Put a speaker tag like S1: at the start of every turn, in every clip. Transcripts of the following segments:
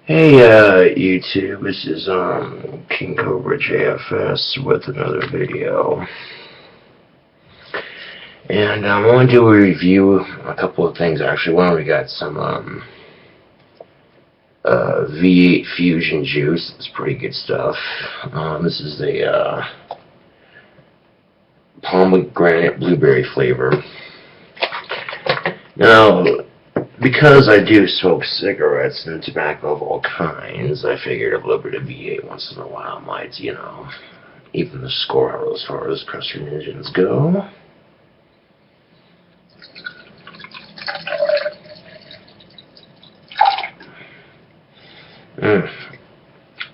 S1: Hey, YouTube, this is, KingCobraJFS with another video. And, I want to do a review, a couple of things, actually. One, we got some, V8 Fusion juice. It's pretty good stuff. This is the, pomegranate blueberry flavor. Now, because I do smoke cigarettes and tobacco of all kinds, I figured a little bit of V8 once in a while might, you know, even the score out as far as carcinogens go.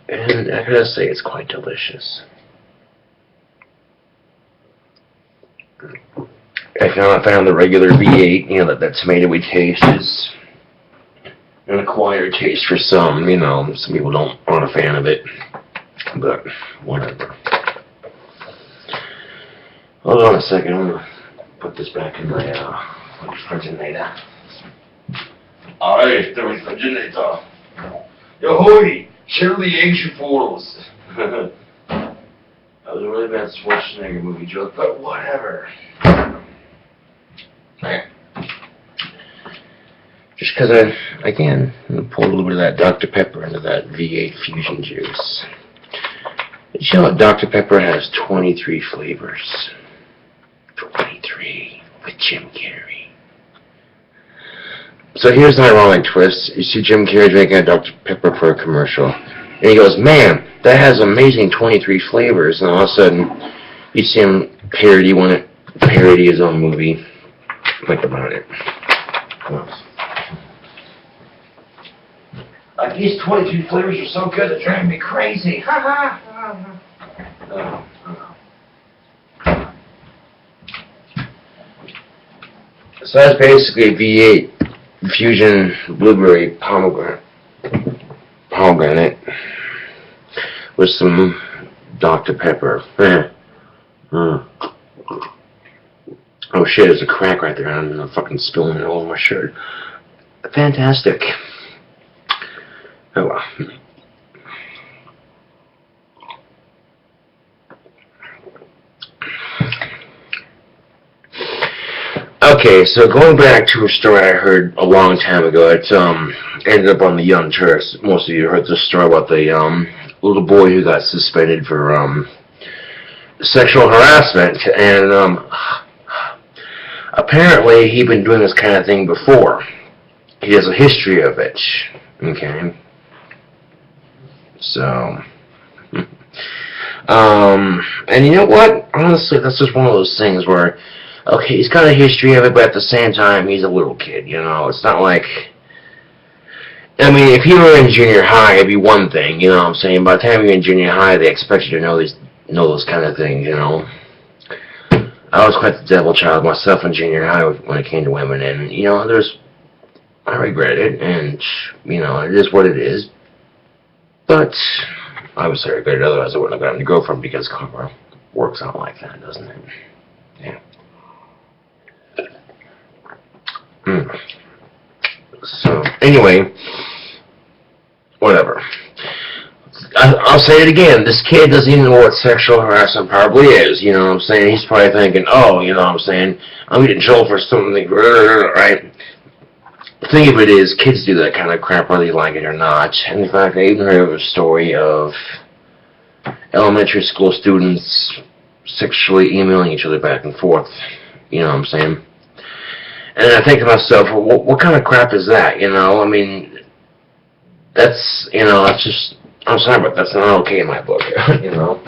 S1: And I gotta say, it's quite delicious. I found the regular V8, you know, that tomatoey taste is an acquired taste for some, you know. Some people aren't a fan of it, but whatever. Hold on a second, I'm gonna put this back in my refrigerator. Alright, the refrigerator. Yo, hoy, Charlie Asian photos. That was a really bad Schwarzenegger movie joke, but whatever. Just because again, I'm going to pour a little bit of that Dr. Pepper into that V8 Fusion juice. Did you know that Dr. Pepper has 23 flavors? 23 with Jim Carrey. So here's an ironic twist. You see Jim Carrey drinking a Dr. Pepper for a commercial. And he goes, man, that has amazing 23 flavors. And all of a sudden, you see him parody his own movie. Think about it. Like, these 22 flavors are so good, they're driving me crazy. Ha ha. So that's basically V8 Fusion Blueberry Pomegranate with some Dr. Pepper. Oh shit, there's a crack right there. I'm fucking spilling it all over my shirt. Fantastic. Oh well. Okay, so going back to a story I heard a long time ago, it ended up on the Young Turks. Most of you heard this story about the little boy who got suspended for sexual harassment, and apparently he'd been doing this kind of thing before. He has a history of it. Okay. So, and you know what? Honestly, that's just one of those things where, okay, he's got a history of it, but at the same time, he's a little kid, you know? It's not like, I mean, if you were in junior high, it'd be one thing, you know what I'm saying? By the time you're in junior high, they expect you to know those kind of things, you know? I was quite the devil child myself in junior high when it came to women, and, you know, I regret it, and, you know, it is what it is. But, obviously I regret it, otherwise I wouldn't have gotten a girlfriend, because karma works out like that, doesn't it? Yeah. So, anyway, whatever. I'll say it again, this kid doesn't even know what sexual harassment probably is, you know what I'm saying? He's probably thinking, oh, you know what I'm saying, I'm getting in trouble for something, right? The thing of it is, kids do that kind of crap whether you like it or not. And in fact, I even heard of a story of elementary school students sexually emailing each other back and forth, you know what I'm saying? And I think to myself, well, what kind of crap is that, you know? I mean, that's, you know, that's just, I'm sorry, but that's not okay in my book, you know?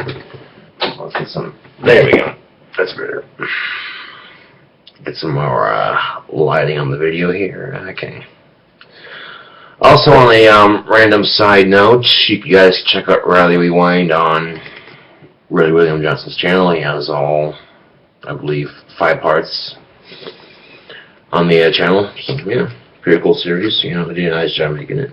S1: Let's get some, there we go. That's better. Get some more lighting on the video here. Okay. Also, on a random side note, you guys check out Riley Rewind on Riley William Johnson's channel. He has all, I believe, 5 parts on the channel. So, yeah, pretty cool series. You know, they did a nice job making it.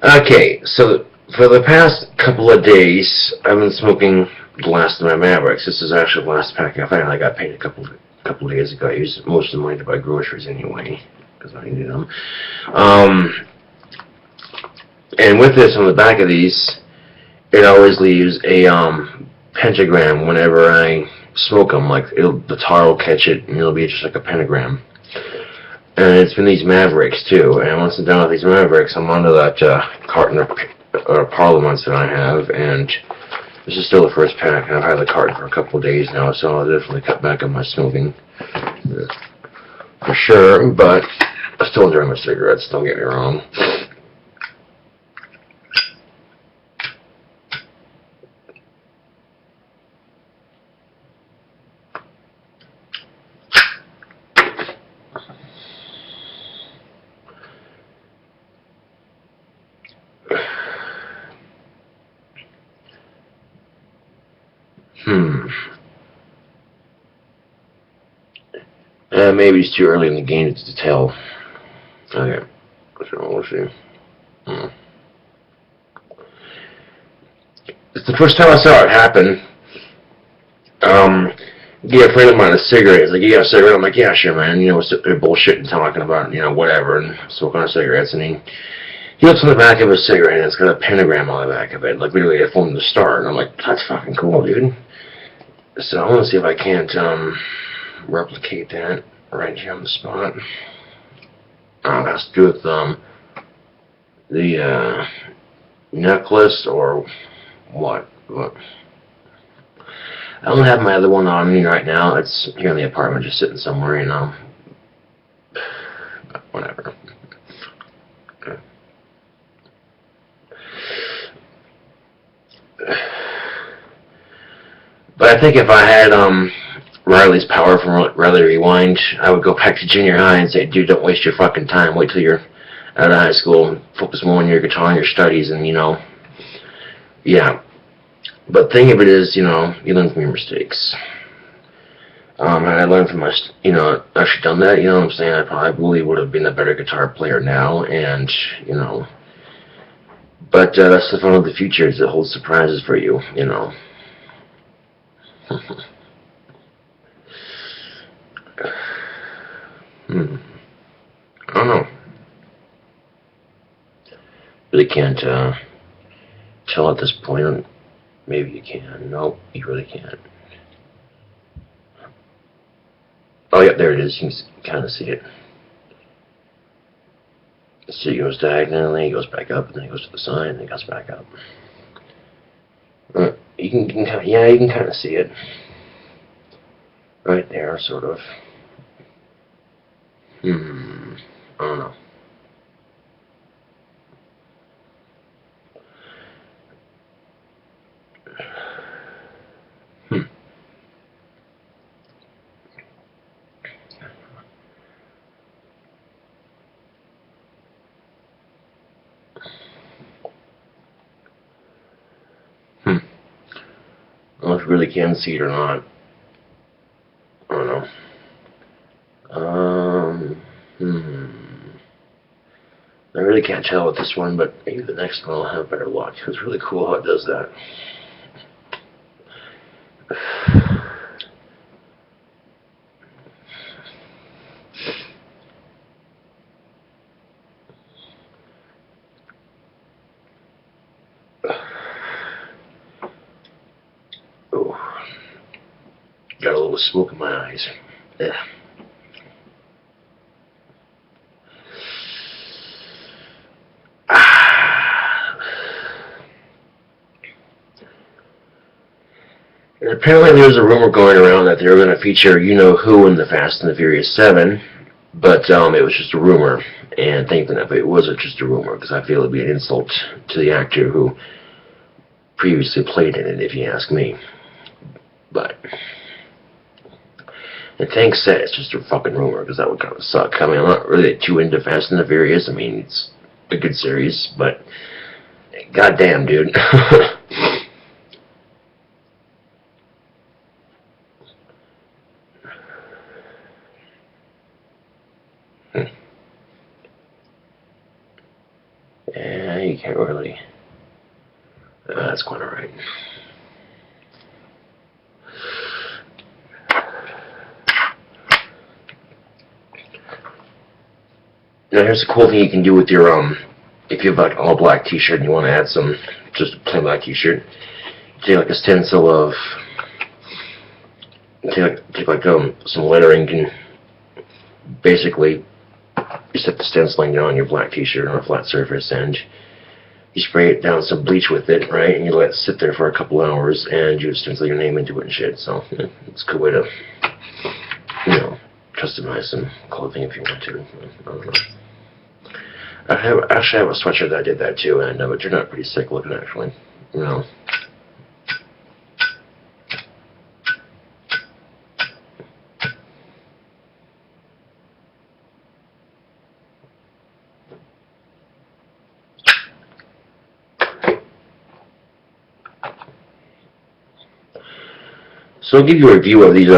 S1: Okay, so for the past couple of days, I've been smoking the last of my Mavericks. This is actually the last pack I found. I got paid a couple of days ago. I used most of the money to buy groceries anyway, because I needed them. And with this, on the back of these, it always leaves a pentagram whenever I smoke them. Like, the tar will catch it, and it'll be just like a pentagram. And it's been these Mavericks, too. And once I'm done with these Mavericks, I'm onto that carton of Parliaments that I have. And this is still the first pack, and I've had the carton for a couple of days now, so I'll definitely cut back on my smoking. For sure, but I still enjoy my cigarettes, don't get me wrong. Maybe it's too early in the game to tell. Okay, so we'll see. It's the first time I saw it happen. Yeah, a friend of mine a cigarette. He's like, "You got a cigarette?" I'm like, "Yeah, sure, man." You know, we're sitting there bullshitting, talking about, you know, whatever, and smoking our cigarettes. And he looks on the back of his cigarette, and it's got a pentagram on the back of it, like literally from the start. And I'm like, "That's fucking cool, dude." So I want to see if I can't replicate that right here on the spot. It has to do with the necklace or what? I don't have my other one on me right now. It's here in the apartment, just sitting somewhere, you know. Whatever. But I think if I had Riley's power from Riley Rewind, I would go back to junior high and say, "Dude, don't waste your fucking time. Wait till you're out of high school and focus more on your guitar and your studies," and, you know, yeah. But the thing of it is, you know, you learn from your mistakes. Had I learned from my, you know, actually done that, you know what I'm saying, I probably would have been a better guitar player now, and, you know, but that's the fun of the future, is it holds surprises for you, you know. I don't know. Really can't tell at this point. Maybe you can. Nope, you really can't. Oh, yeah, there it is. You can kind of see it. So it goes diagonally, it goes back up, and then it goes to the side, and then it goes back up. You can kind of, yeah, you can kind of see it. Right there, sort of. I don't know. I don't know if you really can see it or not. I don't know. I really can't tell with this one, but maybe the next one will have better luck. It's really cool how it does that. Oh, got a little smoke in my eyes. Yeah. And apparently there's a rumor going around that they were going to feature you-know-who in the Fast and the Furious 7, but it was just a rumor. And thankfully it wasn't just a rumor, because I feel it would be an insult to the actor who previously played in it, if you ask me. But, and thanks said it's just a fucking rumor, because that would kind of suck. I mean, I'm not really too into Fast and the Furious. I mean, it's a good series, but goddamn, dude. Yeah, you can't really. That's quite alright. Now here's the cool thing you can do with your if you have like an all black t-shirt and you want to add some, just a plain black t-shirt, take like a stencil of, take like some lettering and basically you set the stenciling down on your black t-shirt on a flat surface and you spray it down some bleach with it, right, and you let it sit there for a couple hours and you stencil your name into it and shit. So it's a good way to, customize some clothing if you want to. I don't know. I have a sweatshirt that I did that too, and it turned out pretty sick looking actually. So I'll give you a review of these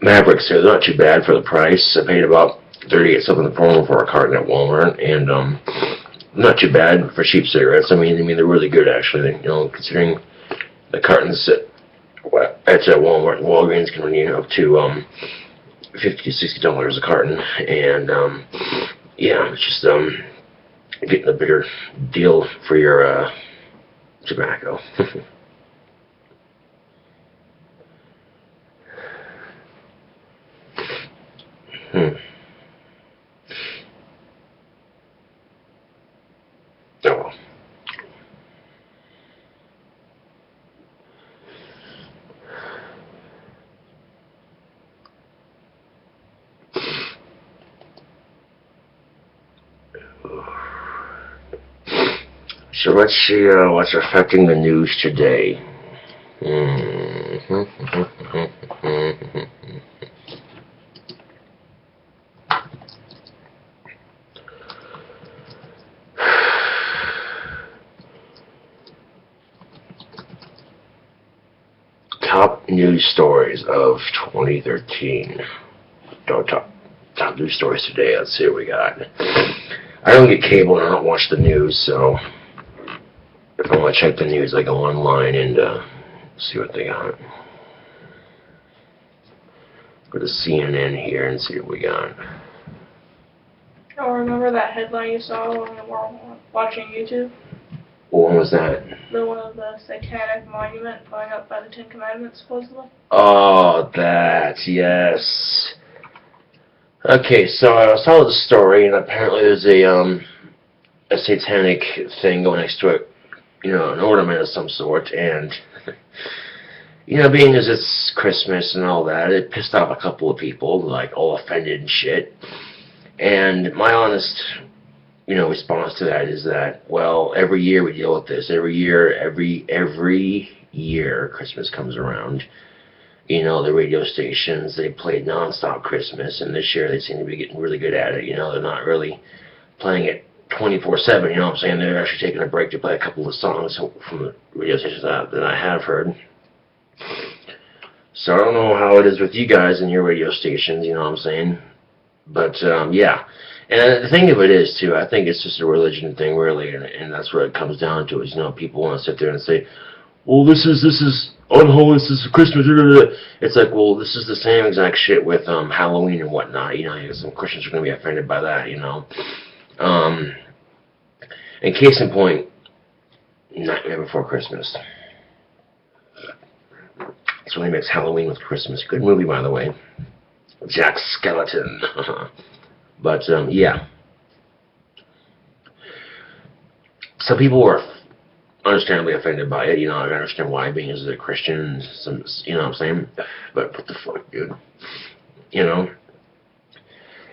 S1: Mavericks here. They're not too bad for the price. I paid about 38 something the promo for a carton at Walmart, and not too bad for cheap cigarettes. I mean they're really good actually. Considering the cartons at Walmart and Walgreens can run you up to $50 to $60 a carton, and yeah, it's just getting a bigger deal for your tobacco. Oh well. So let's see what's affecting the news today. Top news stories of 2013. Top news stories today. Let's see what we got. I don't get cable and I don't watch the news, so if I want to check the news, I go online and see what they got. Go to CNN here and see what we got.
S2: Oh, remember that headline you saw when we were watching YouTube?
S1: When was that?
S2: The one of the satanic monument going up by the Ten Commandments, supposedly.
S1: Oh, that, yes. Okay, so I saw the story, and apparently there's a satanic thing going next to it, an ornament of some sort, and, being as it's Christmas and all that, it pissed off a couple of people, like, all offended and shit. And my honest, response to that is that, well, every year we deal with this. Every year Christmas comes around, the radio stations, they played non-stop Christmas, and this year they seem to be getting really good at it. They're not really playing it 24/7, you know what I'm saying? They're actually taking a break to play a couple of songs from the radio stations that I have heard. So I don't know how it is with you guys and your radio stations, you know what I'm saying? But, yeah. And the thing of it is, too, I think it's just a religion thing, really, and that's what it comes down to, is, people want to sit there and say, well, this is unholy, this is Christmas, it's like, well, this is the same exact shit with Halloween and whatnot, some Christians are going to be offended by that, And case in point, Nightmare Before Christmas. That's when he makes Halloween with Christmas. Good movie, by the way. Jack Skeleton. But, yeah. Some people were understandably offended by it. I understand why, being as a Christian, you know what I'm saying? But what the fuck, dude?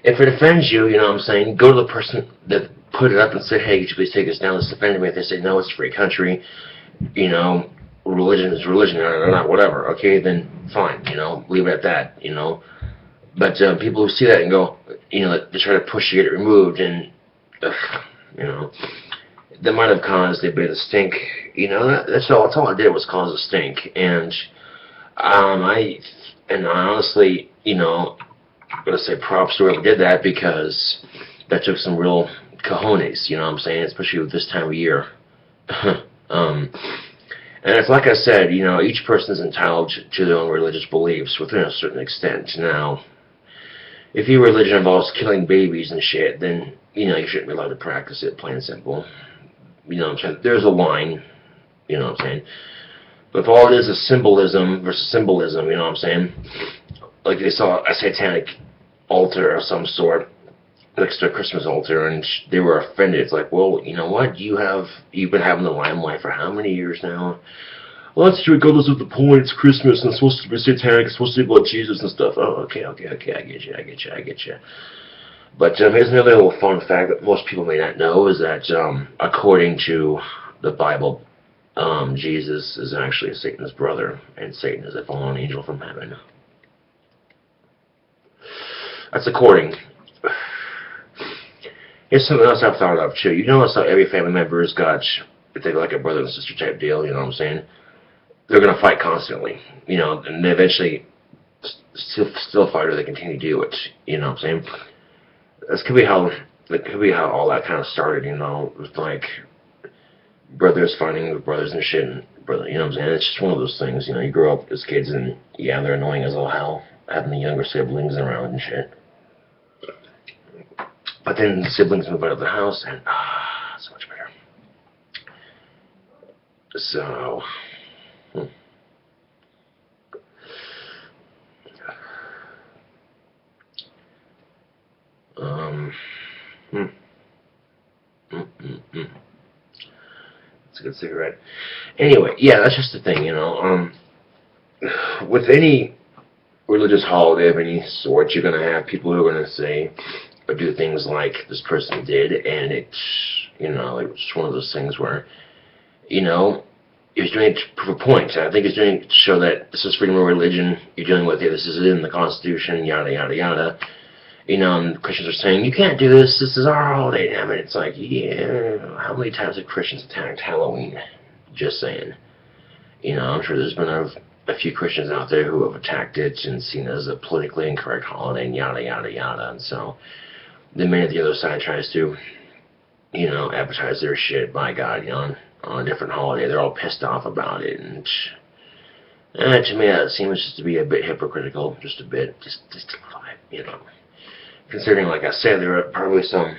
S1: If it offends you, you know what I'm saying, go to the person that put it up and say, hey, could you please take this down? This offended me. If they say, no, it's a free country, religion is religion, or not, whatever, okay, then fine, leave it at that, But people who see that and go, they try to push to get it removed, and, that might have caused a bit of stink, that's all it did was cause a stink, and I honestly, I'm going to say props to whoever did that, because that took some real cojones, you know what I'm saying, especially with this time of year. And it's like I said, each person is entitled to their own religious beliefs within a certain extent. Now, if your religion involves killing babies and shit, then, you know, you shouldn't be allowed to practice it, plain and simple. You know what I'm saying? There's a line, you know what I'm saying? But if all it is symbolism versus symbolism, you know what I'm saying? Like they saw a satanic altar of some sort next to a Christmas altar, and they were offended. It's like, well, you know what? You've been having the limelight for how many years now? Well, that's true. Regardless of the point, it's Christmas, and it's supposed to be satanic. It's supposed to be about Jesus and stuff. Oh, okay. I get you. But here's another little fun fact that most people may not know is that according to the Bible, Jesus is actually Satan's brother, and Satan is a fallen angel from heaven. That's according. Here's something else I've thought of too. You notice how every family member has got, if they're like a brother and sister type deal, you know what I'm saying? They're going to fight constantly, you know, and they eventually still fight or they continue to do it, you know what I'm saying? That could be how all that kind of started, you know, with like brothers fighting with brothers and shit, and brother, you know what I'm saying? It's just one of those things, you know, you grow up as kids and yeah, they're annoying as all hell, having the younger siblings around and shit. But then the siblings move out of the house and so much better. So It's a good cigarette. Anyway, yeah, that's just the thing, you know. With any religious holiday of any sort, you're going to have people who are going to say or do things like this person did, and it's, you know, it's one of those things where, you know, he's doing it to prove a point. I think he's doing it to show that this is freedom of religion, you're dealing with it, this is in the Constitution, yada, yada, yada. You know, and Christians are saying, you can't do this, this is our holiday, damn it. It's like, yeah, how many times have Christians attacked Halloween? Just saying. You know, I'm sure there's been a few Christians out there who have attacked it and seen it as a politically incorrect holiday and yada, yada, yada. And so, the minute the other side tries to, you know, advertise their shit, by God, you know, on a different holiday, they're all pissed off about it. And to me, that seems just to be a bit hypocritical, just a bit, just a vibe, you know. Considering, like I said, there are probably some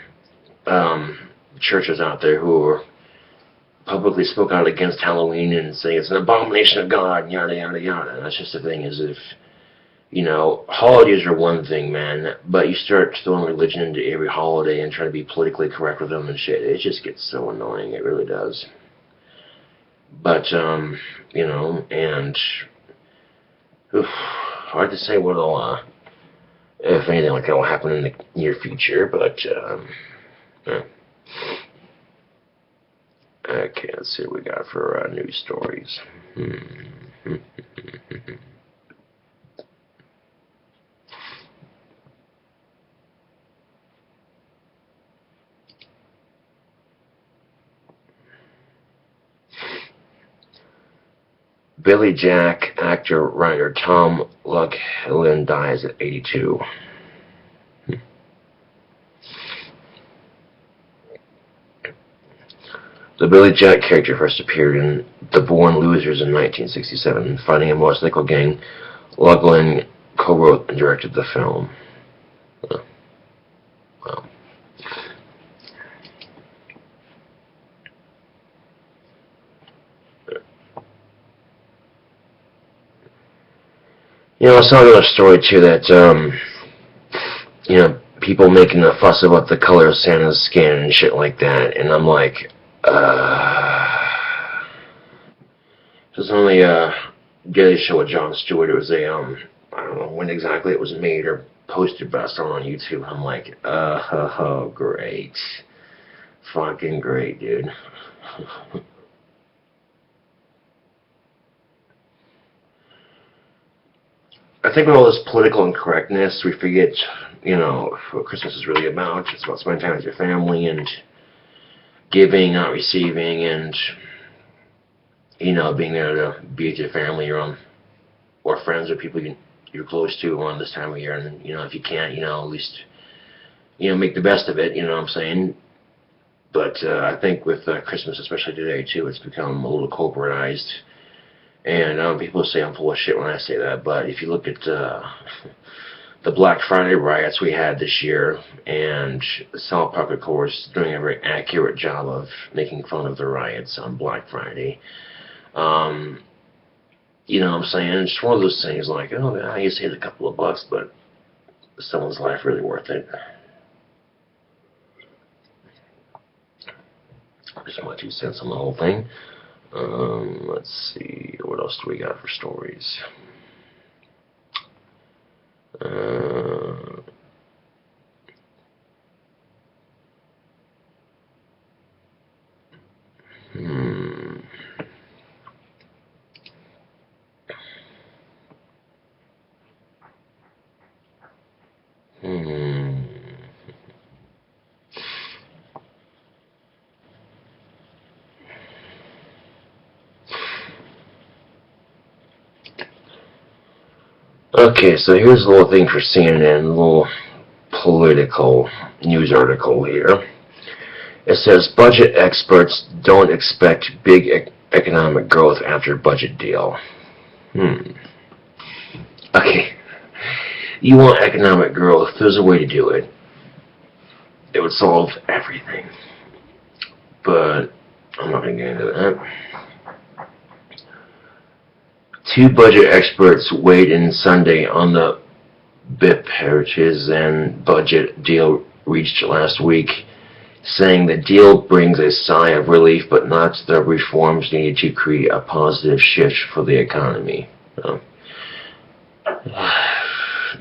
S1: churches out there who publicly spoke out against Halloween and saying it's an abomination of God, and yada, yada, yada. And that's just the thing, is if, you know, holidays are one thing, man, but you start throwing religion into every holiday and trying to be politically correct with them and shit, it just gets so annoying, it really does. But, you know, and, hard to say what'll, if anything like that will happen in the near future, but, yeah. Okay, let's see what we got for news stories. Billy Jack actor writer Tom Lughilin dies at 82. The Billy Jack character first appeared in The Born Losers in 1967. Fighting a motorcycle gang, Lughilin co-wrote and directed the film. Wow. You know, I saw another story too that, you know, people making a fuss about the color of Santa's skin and shit like that, and I'm like, there's only a daily show with Jon Stewart. It was a, I don't know when exactly it was made or posted, but I saw it on YouTube. I'm like, oh, great. Fucking great, dude. I think with all this political incorrectness, we forget, you know, what Christmas is really about. It's about spending time with your family and giving, not receiving, and, you know, being there to be with your family or friends or people you're close to around this time of year. And, you know, if you can't, you know, at least, you know, make the best of it, you know what I'm saying? But I think with Christmas, especially today, too, it's become a little corporatized. And people say I'm full of shit when I say that, but if you look at the Black Friday riots we had this year, and South Park, of course, doing a very accurate job of making fun of the riots on Black Friday. You know what I'm saying? It's just one of those things like, oh, yeah, you saved a couple of bucks, but is someone's life really worth it? Just my 2 cents on the whole thing. Let's see, what else do we got for stories? Okay, so here's a little thing for CNN, a little political news article here. It says, budget experts don't expect big economic growth after budget deal. Okay, you want economic growth, there's a way to do it. It would solve everything. But I'm not going to get into that. 2 budget experts weighed in Sunday on the bipartisan budget deal reached last week, saying the deal brings a sigh of relief but not the reforms needed to create a positive shift for the economy.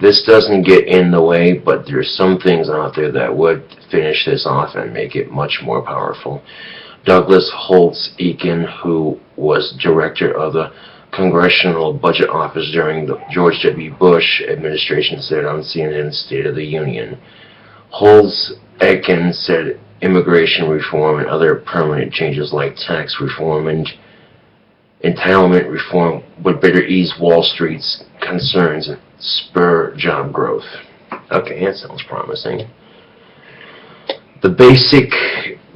S1: This doesn't get in the way, but there's some things out there that would finish this off and make it much more powerful. Douglas Holtz-Eakin, who was director of the Congressional Budget Office during the George W. Bush administration, said on CNN's State of the Union. Holtz-Eakin said immigration reform and other permanent changes like tax reform and entitlement reform would better ease Wall Street's concerns and spur job growth. Okay, that sounds promising. The basic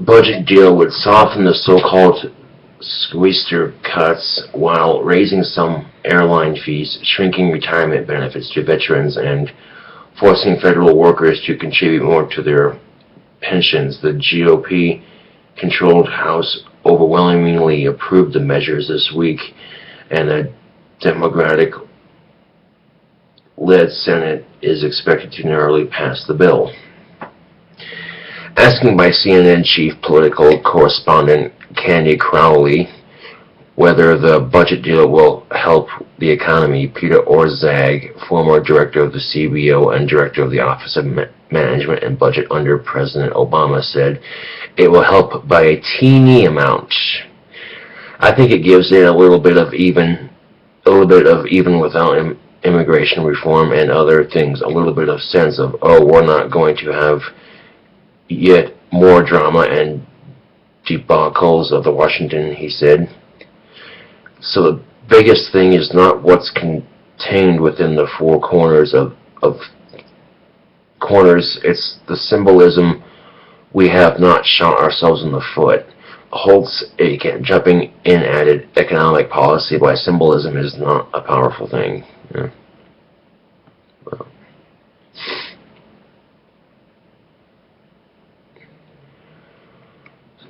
S1: budget deal would soften the so-called squeezer cuts while raising some airline fees, shrinking retirement benefits to veterans, and forcing federal workers to contribute more to their pensions. The GOP-controlled House overwhelmingly approved the measures this week, and a Democratic-led Senate is expected to narrowly pass the bill. Asking by CNN chief political correspondent Candy Crowley whether the budget deal will help the economy, Peter Orszag, former director of the CBO and director of the Office of Management and Budget under President Obama, said it will help by a teeny amount. I think it gives it a little bit of even without immigration reform and other things, a little bit of sense of, oh, we're not going to have yet more drama and debacles of the Washington, he said. So the biggest thing is not what's contained within the 4 corners of corners, it's the symbolism. We have not shot ourselves in the foot. Holtz-Eakin jumping in added, economic policy by symbolism is not a powerful thing. Yeah. Well.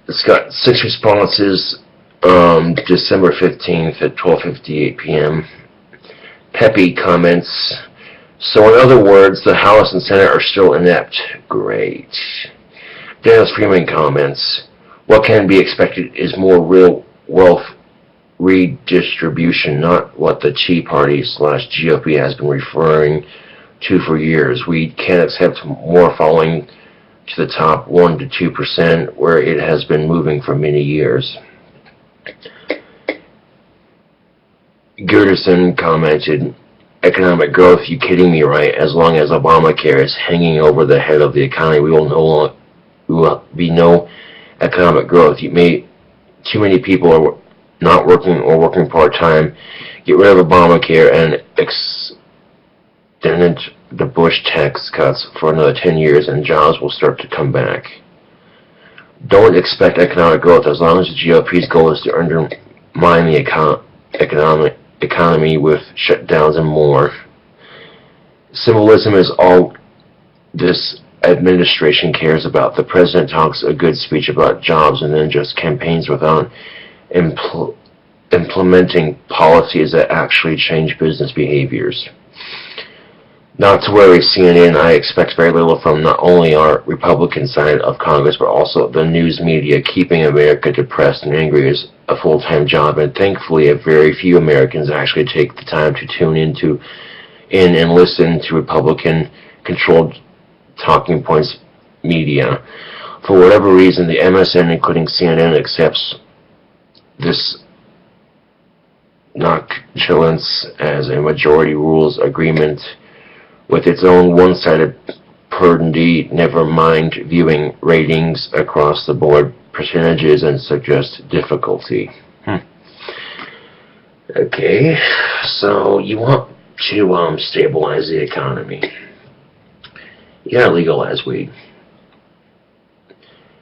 S1: It's got 6 responses, December 15th at 12:58 p.m. Pepe comments, so in other words, the House and Senate are still inept. Great. Dennis Freeman comments, what can be expected is more real wealth redistribution, not what the Tea Party / GOP has been referring to for years. We can't accept more falling to the top 1 to 2% where it has been moving for many years. Gerderson commented, economic growth, you kidding me, right? As long as Obamacare is hanging over the head of the economy, we will be no economic growth. Too many people are not working or working part-time. Get rid of Obamacare and extend the Bush tax cuts for another 10 years and jobs will start to come back. Don't expect economic growth as long as the GOP's goal is to undermine the economy with shutdowns and more. Symbolism is all this administration cares about. The president talks a good speech about jobs and then just campaigns without implementing policies that actually change business behaviors. Not to worry, CNN, I expect very little from not only our Republican side of Congress, but also the news media. Keeping America depressed and angry is a full-time job, and thankfully very few Americans actually take the time to tune in and listen to Republican-controlled talking points media. For whatever reason, the MSN, including CNN, accepts this nonchalance as a majority rules agreement with its own one-sided purdy, never mind viewing ratings across the board percentages and suggest difficulty. Okay, so you want to stabilize the economy. You gotta legalize weed.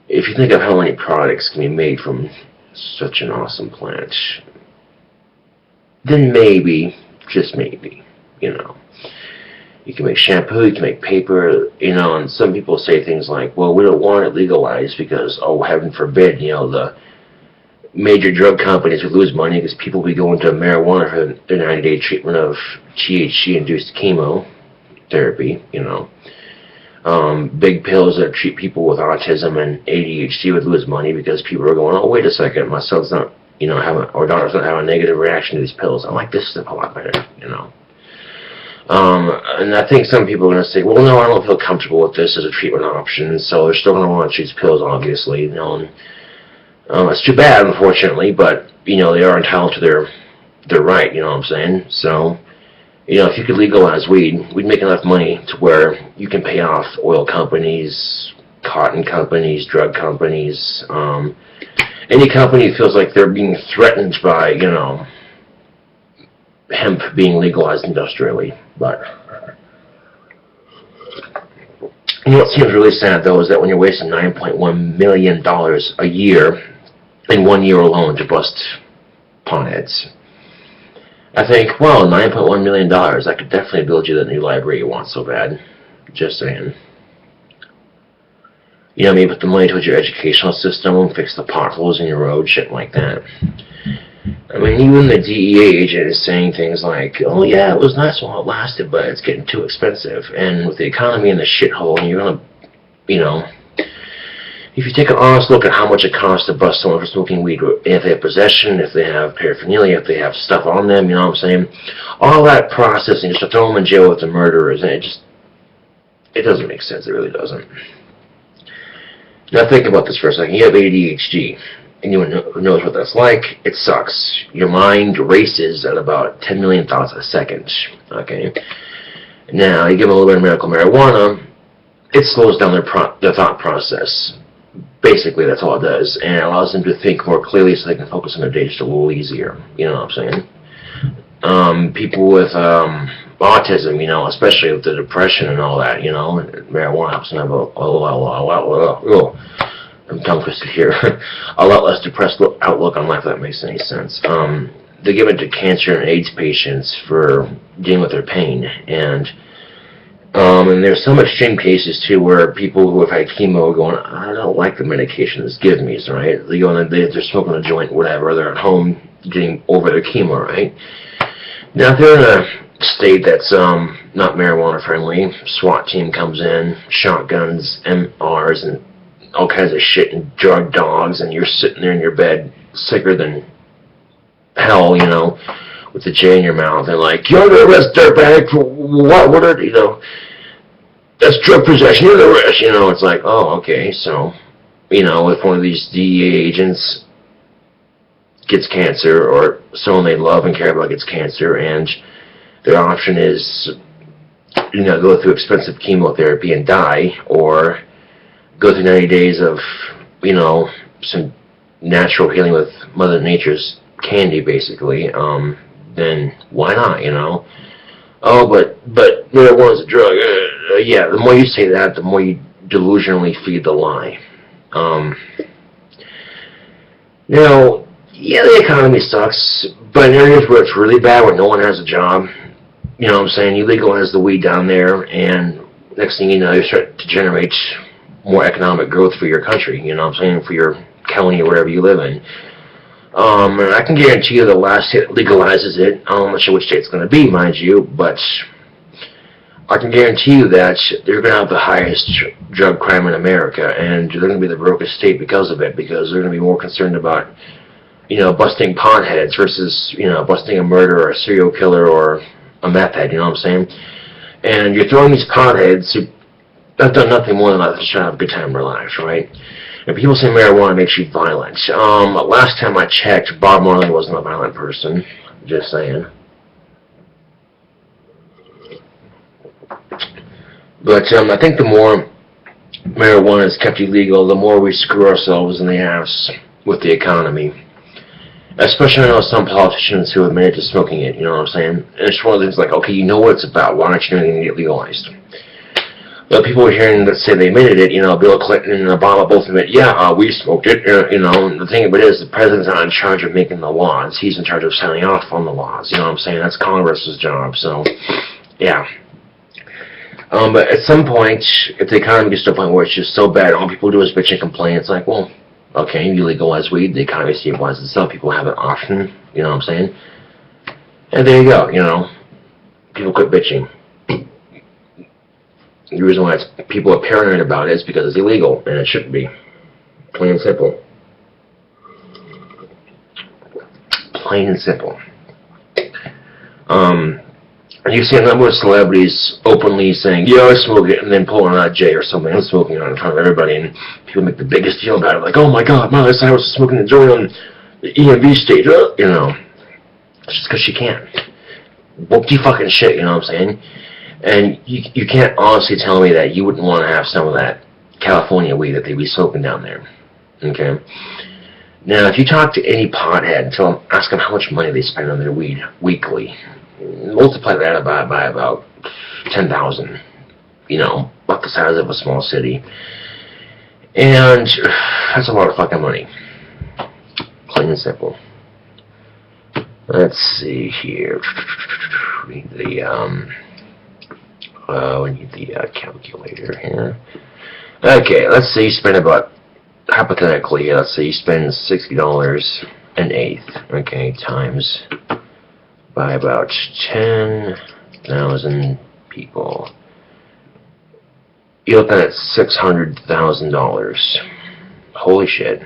S1: If you think of how many products can be made from such an awesome plant, then maybe, just maybe, you can make shampoo, you can make paper, and some people say things like, well, we don't want it legalized because, oh, heaven forbid, the major drug companies would lose money because people would be going to marijuana for their 90-day treatment of THC-induced chemotherapy, Big pills that treat people with autism and ADHD would lose money because people are going, oh, wait a second, my son's not, or daughter's not having a negative reaction to these pills. I like this stuff a lot better, And I think some people are going to say, well, no, I don't feel comfortable with this as a treatment option, so they're still going to want to choose pills, obviously, and it's too bad, unfortunately, but, they are entitled to their right, you know what I'm saying? So, if you could legalize weed, we'd make enough money to where you can pay off oil companies, cotton companies, drug companies, any company that feels like they're being threatened by, hemp being legalized industrially. But what seems really sad, though, is that when you're wasting $9.1 million a year in 1 year alone to bust potheads, I think, well, $9.1 million, I could definitely build you that new library you want so bad. Just saying. Maybe put the money towards your educational system, fix the potholes in your road, shit like that. I mean, even the DEA agent is saying things like, oh yeah, it was nice while it lasted, but it's getting too expensive. And with the economy in the shithole, you're gonna, if you take an honest look at how much it costs to bust someone for smoking weed, if they have possession, if they have paraphernalia, if they have stuff on them, you know what I'm saying? All that processing just to throw them in jail with the murderers, and it doesn't make sense. It really doesn't. Now think about this for a second. You have ADHD. Anyone who knows what that's like, it sucks. Your mind races at about 10 million thoughts a second. Okay? Now, you give them a little bit of medical marijuana, it slows down their thought process. Basically, that's all it does. And it allows them to think more clearly so they can focus on their day just a little easier. You know what I'm saying? People with autism, especially with the depression and all that, marijuana helps them have I'm tongue twisted here. A lot less depressed outlook on life, if that makes any sense. They give it to cancer and AIDS patients for dealing with their pain, and there's some extreme cases too where people who have had chemo are going, I don't like the medication this gives me, right? They go and they're smoking a joint, whatever. They're at home getting over their chemo, right? Now, if they're in a state that's not marijuana friendly, SWAT team comes in, shotguns, MRs, and all kinds of shit and drug dogs, and you're sitting there in your bed sicker than hell, with the J in your mouth, and like, you're under arrest, dirtbag, for what are, that's drug possession, you're under arrest, it's like, oh, okay, so, if one of these DEA agents gets cancer, or someone they love and care about gets cancer, and their option is, go through expensive chemotherapy and die, or go through 90 days of, some natural healing with Mother Nature's candy, basically, then why not, Oh, but marijuana's a drug. Yeah, the more you say that, the more you delusionally feed the lie. Now, yeah, the economy sucks, but in areas where it's really bad, where no one has a job, you know what I'm saying, you legalize the weed down there, and next thing you know, you start to generate more economic growth for your country, you know what I'm saying, for your county or wherever you live in. And I can guarantee you the last state legalizes it, I'm not sure which state it's going to be, mind you, but I can guarantee you that they're going to have the highest drug crime in America, and they're going to be the brokest state because of it, because they're going to be more concerned about, you know, busting potheads versus, you know, busting a murderer or a serial killer or a meth head, you know what I'm saying? And you're throwing these potheads who have done nothing more than that, just trying to have a good time in their lives, right? And people say marijuana makes you violent. Last time I checked, Bob Marley wasn't a violent person, just saying. But I think the more marijuana is kept illegal, the more we screw ourselves in the ass with the economy. Especially I know some politicians who admitted to smoking it, you know what I'm saying? And it's one of those things like, okay, you know what it's about, why aren't you doing anything to get legalized? But people are hearing that say they admitted it, you know, Bill Clinton and Obama both admit, yeah, we smoked it, you know, and the thing about it is the president's not in charge of making the laws, he's in charge of signing off on the laws, you know what I'm saying? That's Congress's job, so, yeah. But at some point, if the economy gets to a point where it's just so bad, all people do is bitch and complain, it's like, well, okay, you legalize weed, the economy stabilizes itself, people have an option, you know what I'm saying? And there you go, you know, people quit bitching. The reason why people are paranoid about it is because it's illegal, and it shouldn't be. Plain and simple. Plain and simple. And you see a number of celebrities openly saying, yeah, I smoke it, and then pulling out Jay or something and smoking it in front of everybody, and people make the biggest deal about it, like, oh my god, Miley Cyrus is smoking a joint on the EMV stage, you know. It's just because she can. Whoopty fucking shit, you know what I'm saying? And you can't honestly tell me that you wouldn't want to have some of that California weed that they be smoking down there. Okay? Now, if you talk to any pothead and ask them how much money they spend on their weed weekly, multiply that by about 10,000, you know, about the size of a small city. And that's a lot of fucking money. Plain and simple. Let's see here. We need the calculator here. Okay, let's say you spend about, hypothetically, let's say you spend $60 an eighth, okay, times by about 10,000 people. You're looking at $600,000. Holy shit,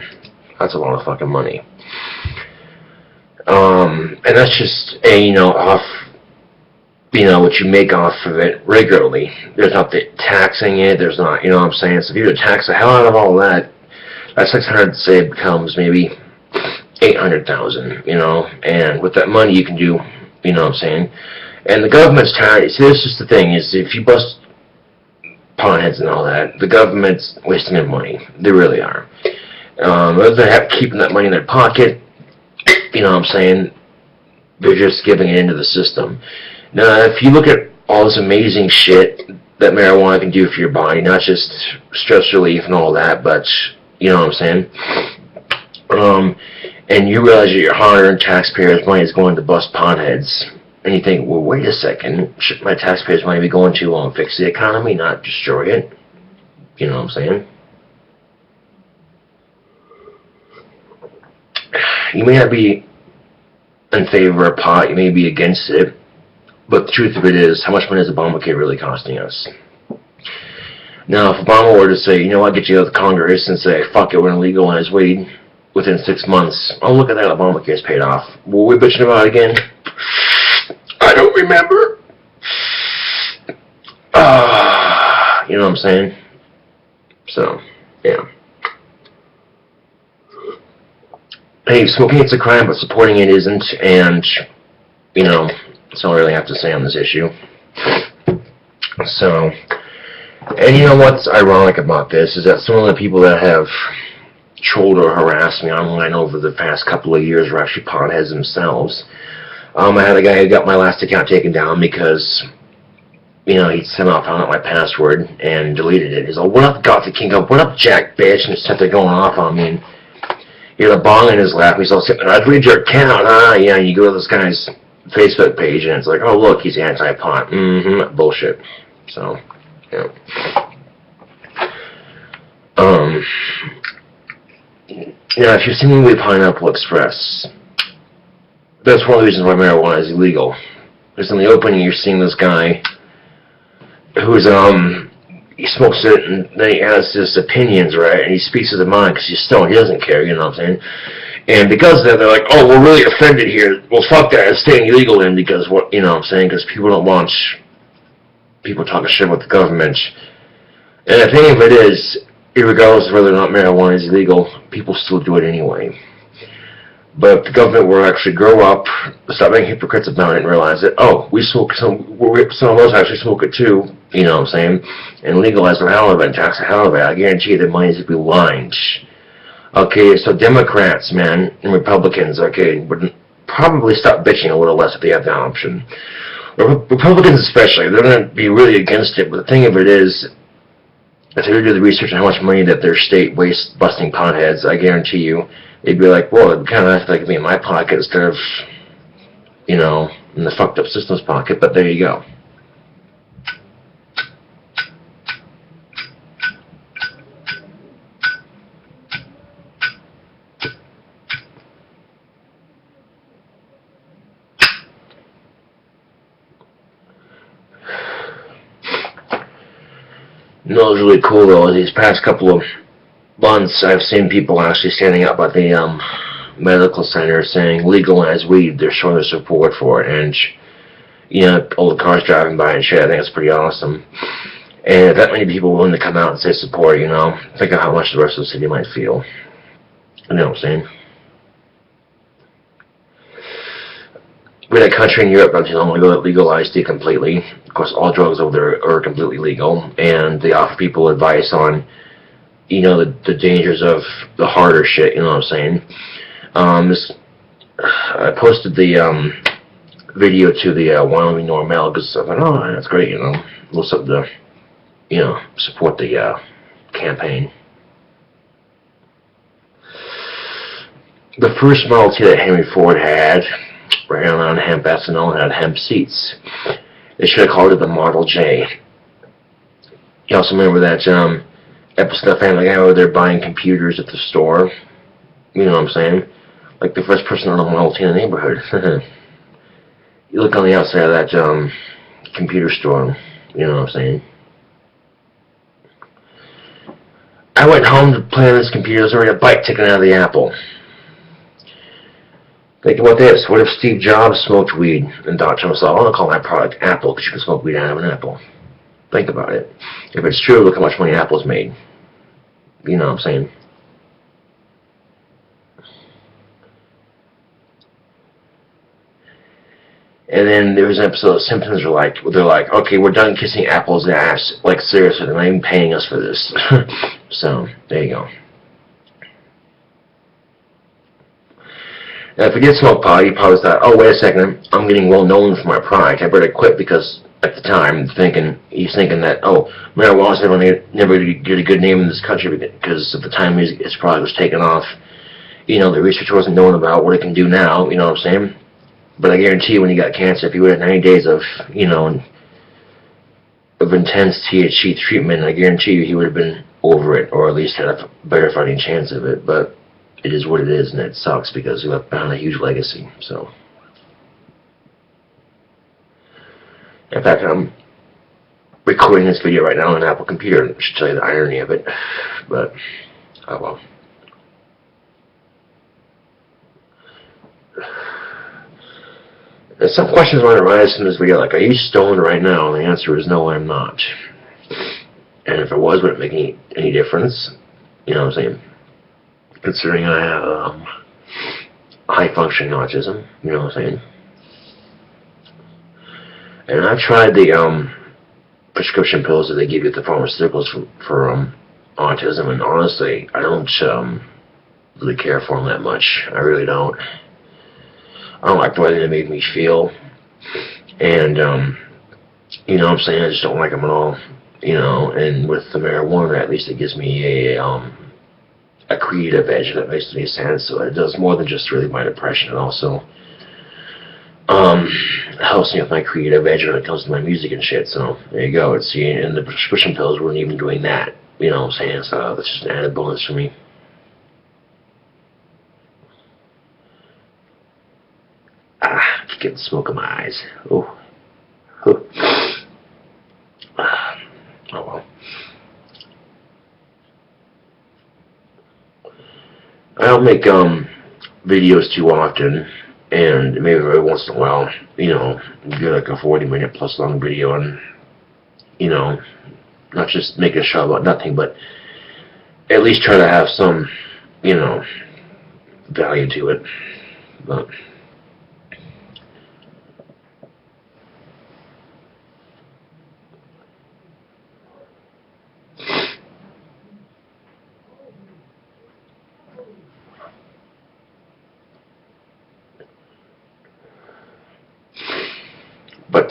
S1: that's a lot of fucking money. And that's just off, what you make off of it regularly. There's not the taxing it, there's not, you know what I'm saying? So if you were to tax the hell out of all that, that 600, say, becomes maybe 800,000, and with that money you can do, you know what I'm saying? And the government's tired. See, this is the thing, is if you bust potheads and all that, the government's wasting their money. They really are. Rather than have keeping that money in their pocket, you know what I'm saying, they're just giving it into the system. Now, if you look at all this amazing shit that marijuana can do for your body, not just stress relief and all that, but, you know what I'm saying, and you realize that your hard-earned taxpayers' money is going to bust potheads, and you think, well, wait a second, should my taxpayers' money be going to fix the economy, not destroy it? You know what I'm saying? You may not be in favor of pot, you may be against it, but the truth of it is, how much money is Obamacare really costing us? Now, if Obama were to say, you know what, get you out of Congress and say, fuck it, we're going to legalize weed within 6 months, oh, look at that, Obamacare's paid off. Were we bitching about it again? I don't remember. You know what I'm saying? So, yeah. Hey, smoking it's a crime, but supporting it isn't, and, that's all I really have to say on this issue. So, and you know what's ironic about this is that some of the people that have trolled or harassed me online over the past couple of years are actually potheads themselves. I had a guy who got my last account taken down because, he somehow found out my password and deleted it. He's like, what up, Gothic King? What up, Jack, bitch? And sat there going off on me. And he had a bong in his lap. He's all sitting there, I'd read your account, yeah, and you go to this guy's Facebook page, and it's like, oh look, he's anti-pot. Bullshit. So, yeah. Yeah, if you've seen the movie Pineapple Express, that's one of the reasons why marijuana is illegal. Because in the opening, you're seeing this guy who's, he smokes it, and then he has his opinions, right? And he speaks his mind because he's stoned. He doesn't care, you know what I'm saying? And because of that, they're like, oh, we're really offended here. Well, fuck that. It's staying illegal then because, what, you know what I'm saying? Because people don't want people talking shit about the government. And the thing of it is, regardless of whether or not marijuana is illegal, people still do it anyway. But if the government were to actually grow up, stop being hypocrites about it, and realize that, oh, we smoke some of us actually smoke it too, you know what I'm saying, and legalize the hell of it, and tax the hell of it, I guarantee you their money's going to be lined. Okay, so Democrats, man, and Republicans, okay, would probably stop bitching a little less if they have the option. Republicans especially, they're going to be really against it, but the thing of it is, if they do the research on how much money that their state wastes busting potheads, I guarantee you, they'd be like, well, it'd kind of have to like be in my pocket instead of, you know, in the fucked up system's pocket, but there you go. You know, it was really cool though. These past couple of months, I've seen people actually standing up at the medical center saying legalize weed. They're showing their support for it, and you know, all the cars driving by and shit. I think it's pretty awesome. And if that many people willing to come out and say support, you know, think of how much the rest of the city might feel. You know what I'm saying? We had a country in Europe, you know, legalized it completely. Of course, all drugs over there are completely legal, and they offer people advice on, you know, the dangers of the harder shit. You know what I'm saying? I posted the video to the Wyoming Normal because I thought, oh, that's great, you know, a little something to, you know, support the campaign. The first Model T that Henry Ford had ran on hemp ethanol and had hemp seats. They should have called it the Model J. You also remember that episode of Family Guy where they're buying computers at the store? You know what I'm saying? Like the first person on a Model T in the neighborhood. You look on the outside of that computer store, you know what I'm saying? I went home to play on this computer. There's already a bike taken out of the Apple. Think about this. What if Steve Jobs smoked weed and thought to himself, I want to call my product Apple because you can smoke weed out of an apple. Think about it. If it's true, look how much money Apple's made. You know what I'm saying? And then there was an episode of Simpsons where they're like, okay, we're done kissing Apple's ass. Like, seriously, they're not even paying us for this. So, there you go. Now, if you did smoke pot, you probably thought, oh, wait a second, I'm getting well known for my product. I better quit because, at the time, he's thinking that, oh, marijuana's never going to get a good name in this country because at the time his product was taken off, you know, the research wasn't known about what it can do now, you know what I'm saying? But I guarantee you when he got cancer, if he would have 90 days of, you know, of intense THC treatment, I guarantee you he would have been over it, or at least had a better fighting chance of it, but it is what it is, and it sucks because he left behind a huge legacy, so. In fact, I'm recording this video right now on an Apple computer, I should tell you the irony of it, but, oh well. And some questions might arise from this video, like, are you stoned right now? And the answer is no, I'm not. And if it was, would it make any difference? You know what I'm saying? Considering I have high-functioning autism, you know what I'm saying? And I've tried the prescription pills that they give you at the pharmaceuticals for autism, and honestly, I don't really care for them that much. I really don't. I don't like the way they make me feel, and you know what I'm saying, I just don't like them at all, you know, and with the marijuana, at least it gives me a creative edge that makes me sense, so it does more than just relieve my depression, and also helps me with my creative edge when it comes to my music and shit. So there you go. It's and the prescription pills weren't even doing that. You know what I'm saying? So that's just an added bonus for me. Getting smoke in my eyes. Oh. Oh well. I don't make videos too often, and maybe every once in a while, you know, do like a 40-minute plus long video and, you know, not just make a show about nothing, but at least try to have some, you know, value to it. But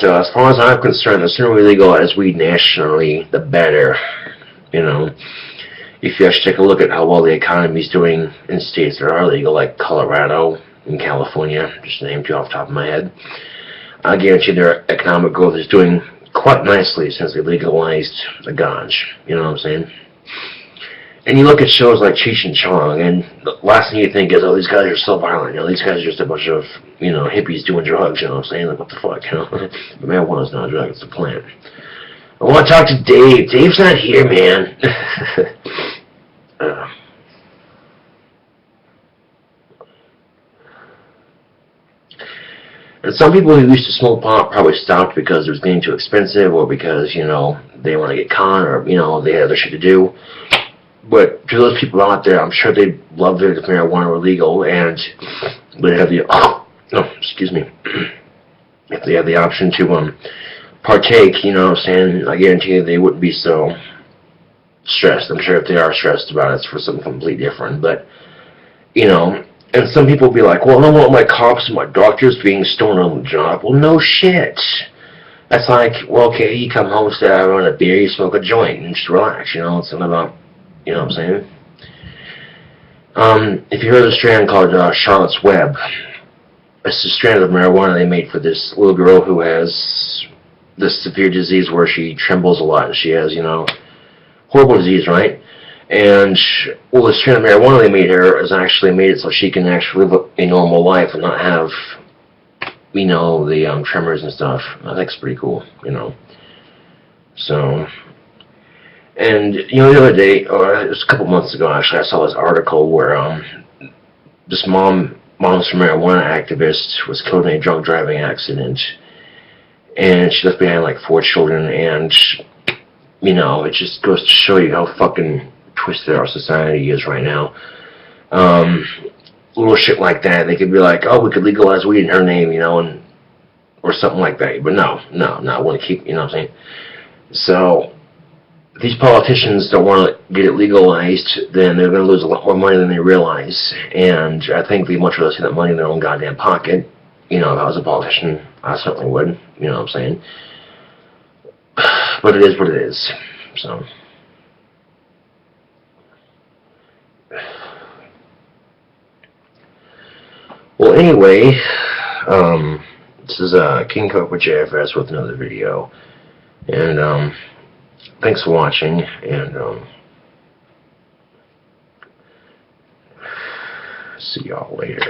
S1: as far as I'm concerned, the sooner we legalize weed nationally, the better. You know, if you actually take a look at how well the economy is doing in states that are legal, like Colorado and California, just to name two off the top of my head, I guarantee their economic growth is doing quite nicely since they legalized the ganj. You know what I'm saying? And you look at shows like Cheech and Chong, and the last thing you think is, oh, these guys are so violent. You know, these guys are just a bunch of, you know, hippies doing drugs. You know what I'm saying? Like, what the fuck, you know? But marijuana's not a drug; it's a plant. I want to talk to Dave. Dave's not here, man. And some people who used to smoke pot probably stopped because it was getting too expensive, or because, you know, they want to get caught, or, you know, they had other shit to do. But to those people out there, I'm sure they'd love it if marijuana were legal, and they have the excuse me, if they have the option to partake. You know what I'm saying? I guarantee you they wouldn't be so stressed. I'm sure if they are stressed about it, it's for something completely different. But you know, and some people will be like, "Well, I don't want my cops and my doctors being stoned on the job." Well, no shit. That's like, well, okay, you come home, sit down, run a beer, you smoke a joint, and just relax. You know, it's something about. You know what I'm saying? If you heard of a strand called Charlotte's Web, it's a strand of marijuana they made for this little girl who has this severe disease where she trembles a lot, and she has, you know, horrible disease, right? And, well, the strand of marijuana they made her is actually made it so she can actually live a normal life and not have, you know, the tremors and stuff. I think it's pretty cool, you know. So... And, you know, the other day, or it was a couple months ago, actually, I saw this article where this mom's from marijuana activist was killed in a drunk driving accident. And she left behind, like, 4 children. And, you know, it just goes to show you how fucking twisted our society is right now. Little shit like that. They could be like, oh, we could legalize weed in her name, you know, and or something like that. But no, I want to keep, you know what I'm saying? So... these politicians don't want to get it legalized, then they're going to lose a lot more money than they realize. And I think they'd much rather see that money in their own goddamn pocket. You know, if I was a politician, I certainly would. You know what I'm saying? But it is what it is. So. Well, anyway, this is KingCobraJFS with another video. And, thanks for watching, and see y'all later.